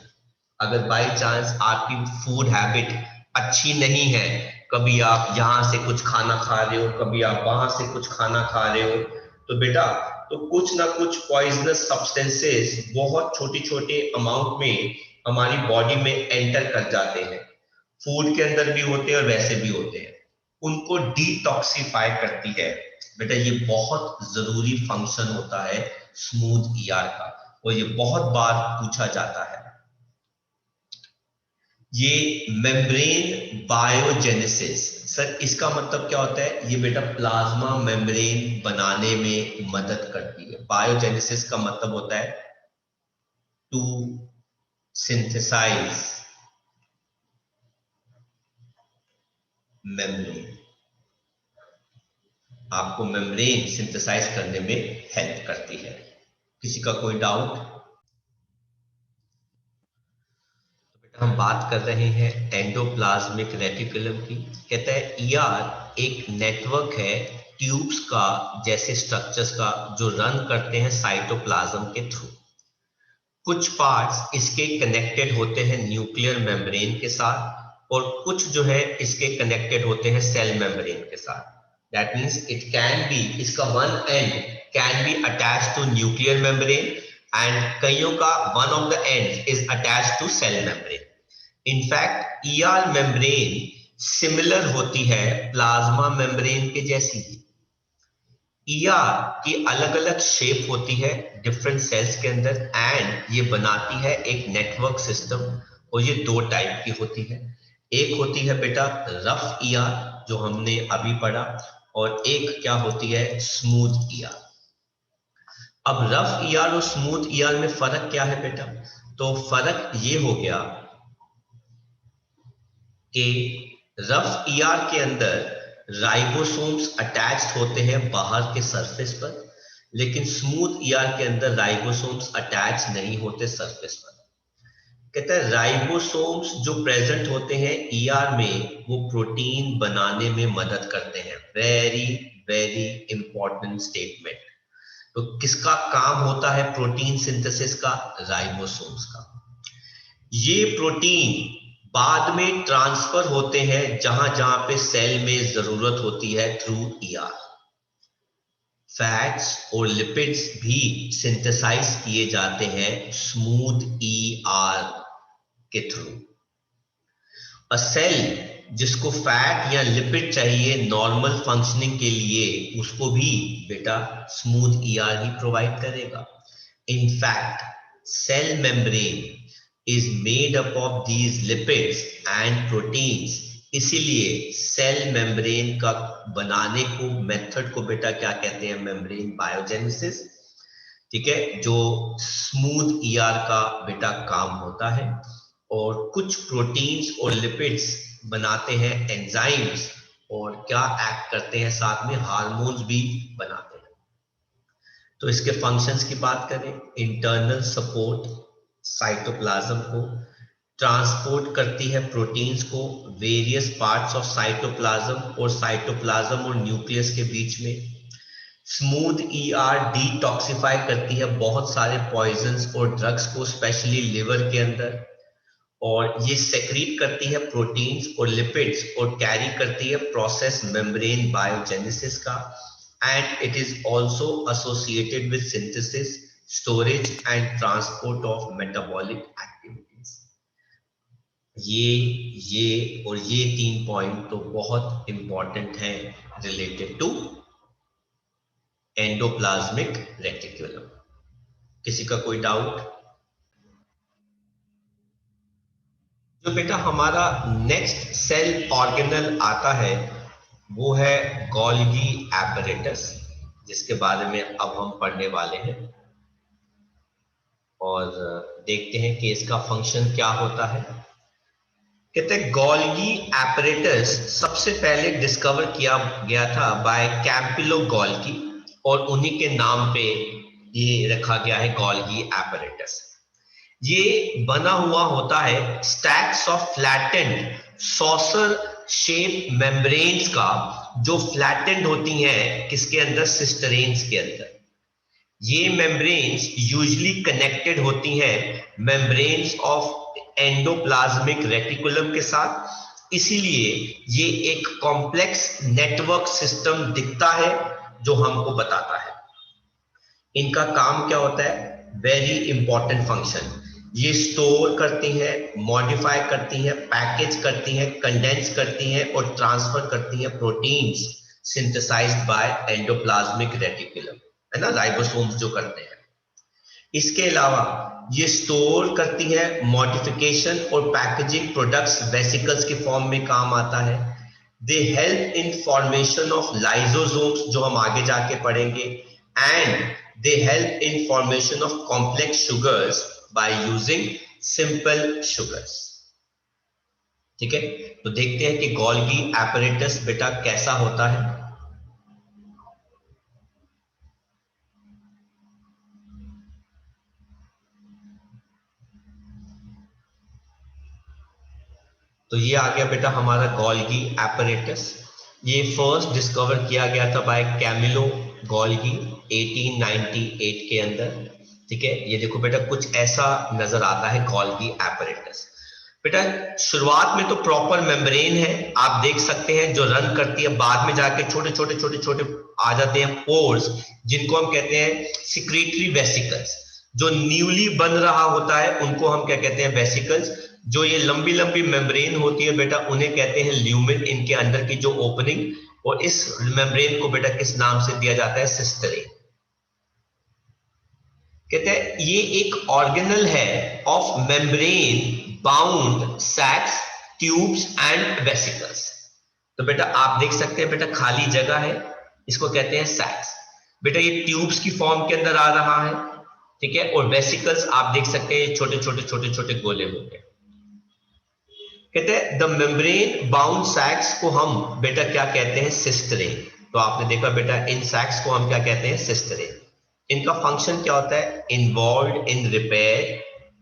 अगर बाय चांस आपकी फूड हैबिट अच्छी नहीं है, कभी आप यहां से कुछ खाना खा रहे हो, कभी आप वहां से कुछ खाना खा रहे हो, तो बेटा तो कुछ ना कुछ पॉइजनस सब्सटेंसेस बहुत छोटे छोटे अमाउंट में हमारी बॉडी में एंटर कर जाते हैं। फूड के अंदर भी होते हैं और वैसे भी होते हैं, उनको डिटॉक्सिफाई करती है। बेटा ये बहुत जरूरी फंक्शन होता है स्मूथ ईआर का, और ये बहुत बार पूछा जाता है। ये मेम्ब्रेन बायोजेनेसिस, सर इसका मतलब क्या होता है? ये बेटा प्लाज्मा मेम्ब्रेन बनाने में मदद करती है। बायोजेनेसिस का मतलब होता है टू सिंथेसाइज मेम्ब्रेन, आपको मेम्ब्रेन सिंथेसाइज करने में हेल्प करती है। किसी का कोई डाउट? हम बात कर रहे हैं एंडोप्लाज्मिक रेटिकुलम की। कहता है ईआर एक नेटवर्क है ट्यूब्स का जैसे स्ट्रक्चर्स का, जो रन करते हैं साइटोप्लाज्म के थ्रू। कुछ पार्ट्स इसके कनेक्टेड होते हैं न्यूक्लियर मेम्ब्रेन के साथ, और कुछ जो है इसके कनेक्टेड होते हैं सेल मेम्ब्रेन के साथ। That means it can be, इसका one end can be attached to nuclear membrane and कईयों का one of the end is attached to cell membrane. In fact ER membrane similar होती है प्लाज्मा मेम्ब्रेन के जैसी ही। ER की अलग अलग शेप होती है डिफरेंट सेल्स के अंदर, एंड ये बनाती है एक नेटवर्क सिस्टम। और ये दो टाइप की होती है, एक होती है बेटा रफ ईआर जो हमने अभी पढ़ा, और एक क्या होती है स्मूथ ईआर। अब रफ ईआर और स्मूथ ईआर में फर्क क्या है बेटा? तो फर्क ये हो गया कि रफ ईआर के अंदर राइबोसोम्स अटैच्ड होते हैं बाहर के सरफेस पर, लेकिन स्मूथ ईआर के अंदर राइबोसोम्स अटैच नहीं होते सरफेस पर। कहता है राइबोसोम्स जो प्रेजेंट होते हैं ईआर में, वो प्रोटीन बनाने में मदद करते हैं। Very very important statement. तो किसका काम होता है प्रोटीन सिंथेसिस का? राइबोसोम्स का। ये प्रोटीन बाद में ट्रांसफर होते हैं जहां जहां पे सेल में जरूरत होती है थ्रू ईआर। फैट्स और लिपिड्स भी सिंथेसाइज किए जाते हैं स्मूथ ईआर के थ्रू। अ सेल जिसको फैट या लिपिड चाहिए नॉर्मल फंक्शनिंग के लिए, उसको भी बेटा स्मूथ ईआर ही प्रोवाइड करेगा। In fact cell membrane is made up of these lipids and proteins, इसीलिए सेल मेम्ब्रेन का बनाने को मेथड को बेटा क्या कहते हैं? Membrane biogenesis. ठीक है, जो स्मूथ ईआर का बेटा काम होता है। और कुछ प्रोटीन्स और लिपिड्स बनाते हैं एंजाइम्स, और क्या एक्ट करते हैं साथ में? हार्मोन्स भी बनाते हैं। तो इसके फंक्शंस की बात करें, इंटरनल सपोर्ट साइटोप्लाज्म को, ट्रांसपोर्ट करती है प्रोटीन्स को वेरियस पार्ट्स ऑफ साइटोप्लाज्म और साइटोप्लाज्म और न्यूक्लियस के बीच में। स्मूथ ईआर डिटॉक्सिफाई करती है बहुत सारे पॉइजन्स और ड्रग्स को, स्पेशली लिवर के अंदर। और ये सेक्रीट करती है प्रोटीन्स और लिपिड्स, और कैरी करती है प्रोसेस मेम्ब्रेन बायोजेनेसिस का। And it is also associated with synthesis, storage and transport of metabolic activities। ये और ये तीन पॉइंट तो बहुत इंपॉर्टेंट हैं रिलेटेड टू एंडोप्लाज्मिक रेटिकुलम। किसी का कोई डाउट? जो बेटा हमारा नेक्स्ट सेल ऑर्गेनल आता है वो है गोल्गी एपरेटस, जिसके बारे में अब हम पढ़ने वाले हैं, और देखते हैं कि इसका फंक्शन क्या होता है। कहते हैं गोल्गी एपरेटस सबसे पहले डिस्कवर किया गया था बाय कैम्पिलो गोल्गी, और उन्हीं के नाम पे ये रखा गया है गोल्गी एपरेटस। ये बना हुआ होता है stacks of flattened saucer shape membranes का, जो फ्लैटेंड होती हैं किसके अंदर, सिस्टरेन्स के अंदर। ये मेम्ब्रेन्स यूजुअली कनेक्टेड होती हैं मेम्ब्रेन्स ऑफ एंडोप्लाज्मिक रेटिकुलम के साथ, इसीलिए ये एक कॉम्प्लेक्स नेटवर्क सिस्टम दिखता है जो हमको बताता है। इनका काम क्या होता है, वेरी इंपॉर्टेंट फंक्शन, ये स्टोर करती हैं, मॉडिफाई करती हैं, पैकेज करती हैं, कंडेंस करती हैं और ट्रांसफर करती हैं proteins synthesised by endoplasmic reticulum, है ना, राइबोसोम्स जो करते हैं। इसके अलावा ये स्टोर करती है मॉडिफिकेशन और पैकेजिंग प्रोडक्ट्स वेसिकल्स के फॉर्म में काम आता है। They help in formation of lysosomes जो हम आगे जाके पढ़ेंगे, and they help in formation of complex sugars by using simple sugars. ठीक है, तो देखते हैं कि गोल्गी एपरेटस बेटा कैसा होता है। तो ये आ गया बेटा हमारा गोल्गी एपरेटस। ये फर्स्ट डिस्कवर किया गया था बाय कैमिलो गोल्गी 1898 के अंदर। ठीक है, ये देखो बेटा कुछ ऐसा नजर आता है गोल्गी एपरेटस। बेटा शुरुआत में तो प्रॉपर मेम्ब्रेन है, आप देख सकते हैं, जो रन करती है, बाद में जाके छोटे छोटे छोटे छोटे आ जाते हैं पोर्स, जिनको हम कहते हैं सिक्रीटरी वेसिकल्स। जो न्यूली बन रहा होता है उनको हम क्या कहते हैं, वेसिकल्स। जो ये लंबी लंबी मेम्ब्रेन होती है बेटा उन्हें कहते हैं ल्यूमेन, इनके अंदर की जो ओपनिंग, और इस मेम्ब्रेन को बेटा किस नाम से दिया जाता है, सिस्टरेन। कहते हैं ये एक ऑर्गेनल है of membrane bound sacs, tubes and vesicles. तो बेटा आप देख सकते हैं बेटा खाली जगह है, इसको कहते हैं सैक्स। बेटा ये ट्यूब्स की फॉर्म के अंदर आ रहा है, ठीक है, और वेसिकल्स आप देख सकते हैं छोटे छोटे छोटे छोटे गोले होते हैं। कहते हैं द मेम्ब्रेन बाउंड सैक्स को हम बेटा क्या कहते हैं, सिस्टरेन। तो आपने देखा बेटा इन सैक्स को हम क्या कहते हैं, सिस्टरेन। इनका फंक्शन क्या होता है, involve in repair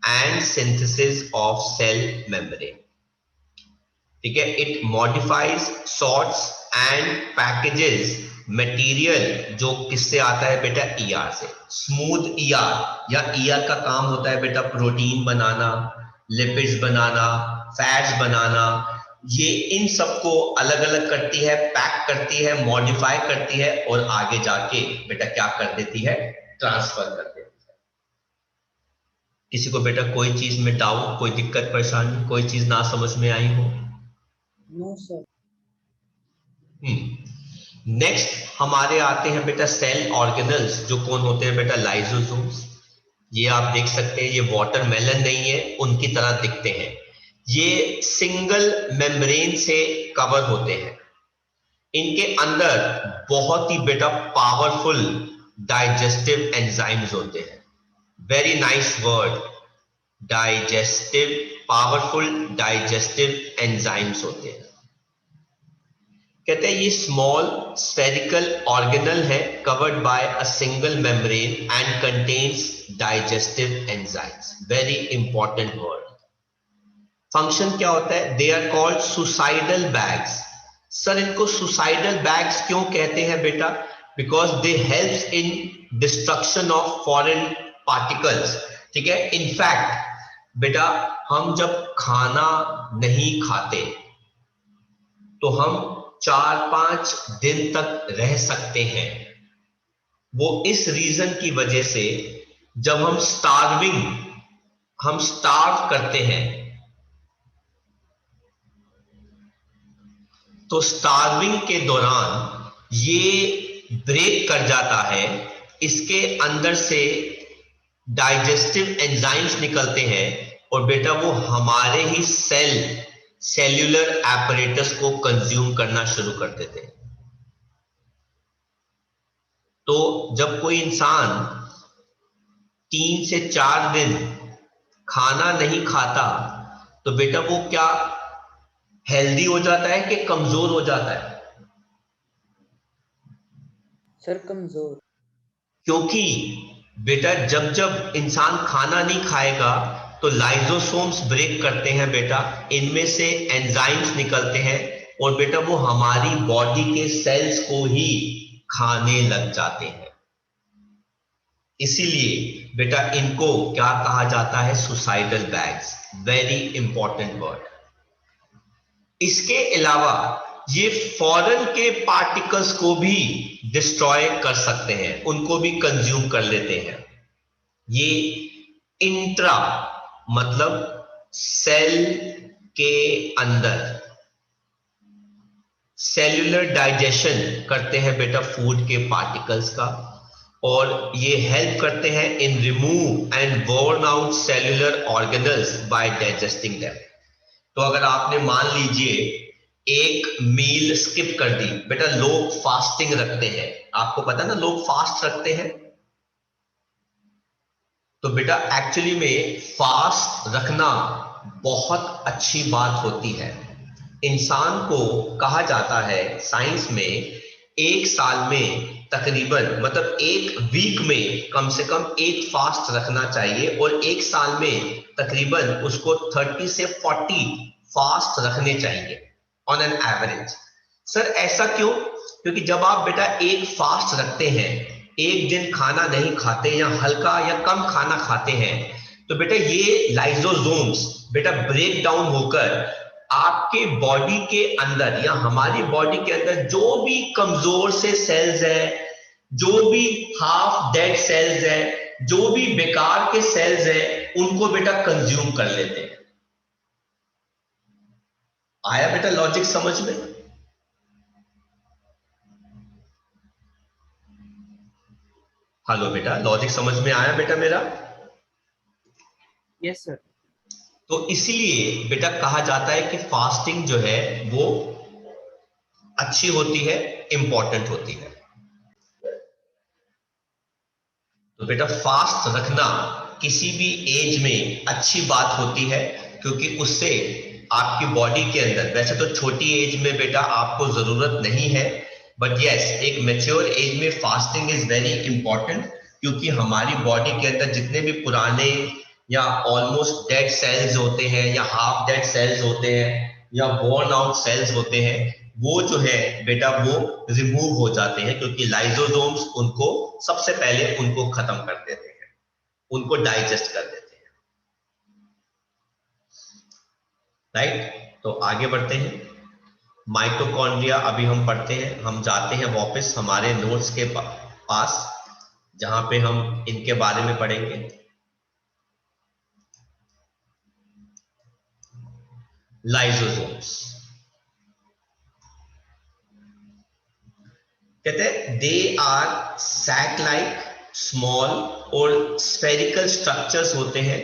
and synthesis of cell membrane. ठीक है, it modifies, sorts and packages material, जो किससे आता है बेटा, ईआर से। स्मूथ ईआर या ईआर का काम होता है बेटा प्रोटीन बनाना, लिपिड्स बनाना, फैट्स बनाना। ये इन सबको अलग अलग करती है, पैक करती है, मॉडिफाई करती है और आगे जाके बेटा क्या कर देती है, ट्रांसफर कर देती है। किसी को बेटा कोई चीज में डाउट, कोई दिक्कत परेशानी, कोई चीज ना समझ में आई हो? No sir. नेक्स्ट हमारे आते हैं बेटा सेल ऑर्गेनल्स, जो कौन होते हैं बेटा, लाइसोसोम्स। ये आप देख सकते हैं, ये वाटरमेलन नहीं है, उनकी तरह दिखते हैं। ये सिंगल मेम्ब्रेन से कवर होते हैं। इनके अंदर बहुत ही बेटा पावरफुल डाइजेस्टिव एंजाइम्स होते हैं। Very nice word, digestive, powerful digestive enzymes होते हैं। कहते हैं ये स्मॉल स्फेरिकल ऑर्गेनल है, covered by a single membrane and contains digestive enzymes. Very important word. Function क्या होता है, they are called suicidal bags. Sir इनको सुसाइडल बैग्स क्यों कहते हैं बेटा, because they helps in destruction of foreign particles. ठीक है, इनफैक्ट बेटा हम जब खाना नहीं खाते तो हम 4-5 दिन तक रह सकते हैं। वो इस रीजन की वजह से, जब हम स्टार्व करते हैं, तो स्टार्विंग के दौरान ये ब्रेक कर जाता है, इसके अंदर से डाइजेस्टिव एंजाइम्स निकलते हैं और बेटा वो हमारे ही सेल्यूलर एपरेटस को कंज्यूम करना शुरू कर देते हैं। तो जब कोई इंसान 3 से 4 दिन खाना नहीं खाता तो बेटा वो क्या हेल्दी हो जाता है कि कमजोर हो जाता है? सर कमजोर। क्योंकि बेटा जब जब इंसान खाना नहीं खाएगा तो लाइसोसोम्स ब्रेक करते हैं बेटा, इनमें से एंजाइम्स निकलते हैं और बेटा वो हमारी बॉडी के सेल्स को ही खाने लग जाते हैं। इसीलिए बेटा इनको क्या कहा जाता है, suicidal bags. Very important word. इसके अलावा ये फॉरेन के पार्टिकल्स को भी डिस्ट्रॉय कर सकते हैं, उनको भी कंज्यूम कर लेते हैं। ये इंट्रा मतलब सेल के अंदर सेल्यूलर डाइजेशन करते हैं बेटा फूड के पार्टिकल्स का, और ये हेल्प करते हैं in remove and burn out cellular organelles by digesting them. तो अगर आपने मान लीजिए एक मील स्किप कर दी, बेटा लोग फास्टिंग रखते हैं, आपको पता है ना लोग फास्ट रखते हैं, तो बेटा एक्चुअली में फास्ट रखना बहुत अच्छी बात होती है। इंसान को कहा जाता है साइंस में एक साल में तकरीबन मतलब एक वीक में कम से कम एक फास्ट रखना चाहिए, और एक साल में तकरीबन उसको 30 से 40 फास्ट रखने चाहिए ऑन एन एवरेज। सर ऐसा क्यों? क्योंकि जब आप बेटा एक फास्ट रखते हैं, एक दिन खाना नहीं खाते या हल्का या कम खाना खाते हैं, तो बेटा ये लाइसोसोम्स बेटा ब्रेक डाउन होकर आपके बॉडी के अंदर या हमारी बॉडी के अंदर जो भी कमजोर से सेल्स है, जो भी हाफ डेड सेल्स है, जो भी बेकार के सेल्स है, उनको बेटा कंज्यूम कर लेते हैं। आया बेटा लॉजिक समझ में? हेलो बेटा, लॉजिक समझ में आया बेटा मेरा? Yes sir. तो इसीलिए बेटा कहा जाता है कि फास्टिंग जो है वो अच्छी होती है, इंपॉर्टेंट होती है। तो बेटा फास्ट रखना किसी भी एज में अच्छी बात होती है, क्योंकि उससे आपकी बॉडी के अंदर, वैसे तो छोटी एज में बेटा आपको जरूरत नहीं है, बट यस एक मैच्योर एज में फास्टिंग इज वेरी इंपॉर्टेंट, क्योंकि हमारी बॉडी के अंदर जितने भी पुराने या ऑलमोस्ट डेड सेल्स होते हैं या हाफ डेड सेल्स होते हैं या बोर्न आउट सेल्स होते हैं, वो जो है बेटा वो रिमूव हो जाते हैं, क्योंकि लाइसोसोम्स उनको सबसे पहले उनको खत्म कर देते हैं, उनको डाइजेस्ट कर देते हैं। राइट, तो आगे बढ़ते हैं। माइटोकॉन्ड्रिया अभी हम पढ़ते हैं, हम जाते हैं वापस हमारे नोट्स के पास जहां पे हम इनके बारे में पढ़ेंगे। लाइसोसोम्स कहते हैं they are sac like small और स्फेरिकल स्ट्रक्चर्स होते हैं,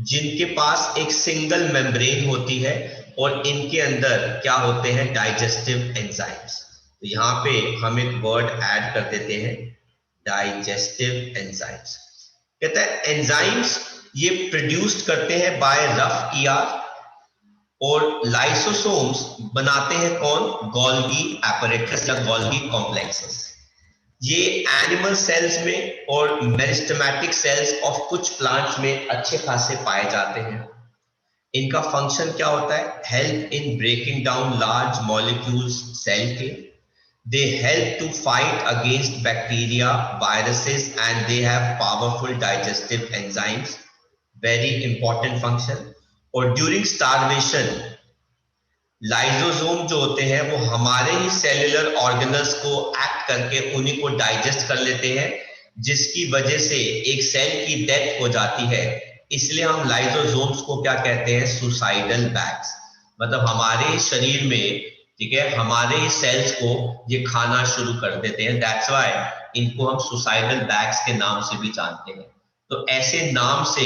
जिनके पास एक सिंगल मेम्ब्रेन होती है, और इनके अंदर क्या होते हैं, डाइजेस्टिव एंजाइम्स। तो यहाँ पे हम एक वर्ड ऐड कर देते हैं, डाइजेस्टिव एंजाइम्स। कहते हैं एंजाइम्स ये प्रोड्यूस्ड करते हैं बाय रफ ईआर, और लाइसोसोम्स बनाते हैं कौन, गोल्गी एपरेटस या गोल्गी कॉम्प्लेक्सेस। ये एनिमल सेल्स में और मेरिस्टेमेटिक सेल्स ऑफ कुछ प्लांट्स में अच्छे खासे पाए जाते हैं। इनका फंक्शन क्या होता है, help in breaking down large molecules cell के, they help to fight against bacteria, viruses, and they have powerful digestive enzymes, very important function। और ड्यूरिंग स्टार्वेशन लाइसोसोम जो होते हैं वो हमारे ही सेल्यूलर ऑर्गेनल्स को एक्ट करके उन्हीं को डाइजेस्ट कर लेते हैं, जिसकी वजह से एक सेल की डेथ हो जाती है। इसलिए हम लाइसोसोम्स को क्या कहते हैं, सुसाइडल बैग्स। मतलब हमारे शरीर में, ठीक है, हमारे ही सेल्स को ये खाना शुरू कर देते हैं। दैट्स व्हाई इनको हम सुसाइडल बैग्स के नाम से भी जानते हैं। तो ऐसे नाम से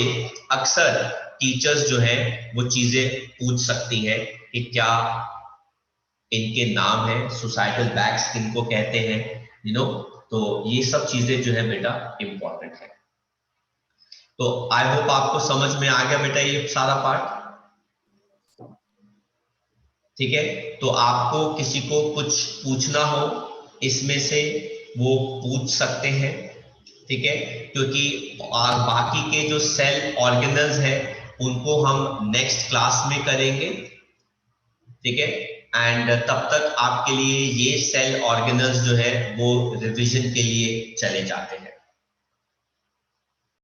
अक्सर टीचर्स जो हैं वो चीजें पूछ सकती हैं कि क्या इनके नाम है, सुसाइडल बैग्स किनको कहते हैं, यू नो। तो ये सब चीजें जो है बेटा इंपॉर्टेंट है। तो आई होप आपको समझ में आ गया बेटा ये सारा पार्ट, ठीक है। तो आपको किसी को कुछ पूछना हो इसमें से वो पूछ सकते हैं, ठीक है, क्योंकि बाकी के जो सेल ऑर्गेनल्स हैं उनको हम नेक्स्ट क्लास में करेंगे, ठीक है। एंड तब तक आपके लिए ये सेल ऑर्गेनल्स जो है वो रिवीजन के लिए चले जाते हैं।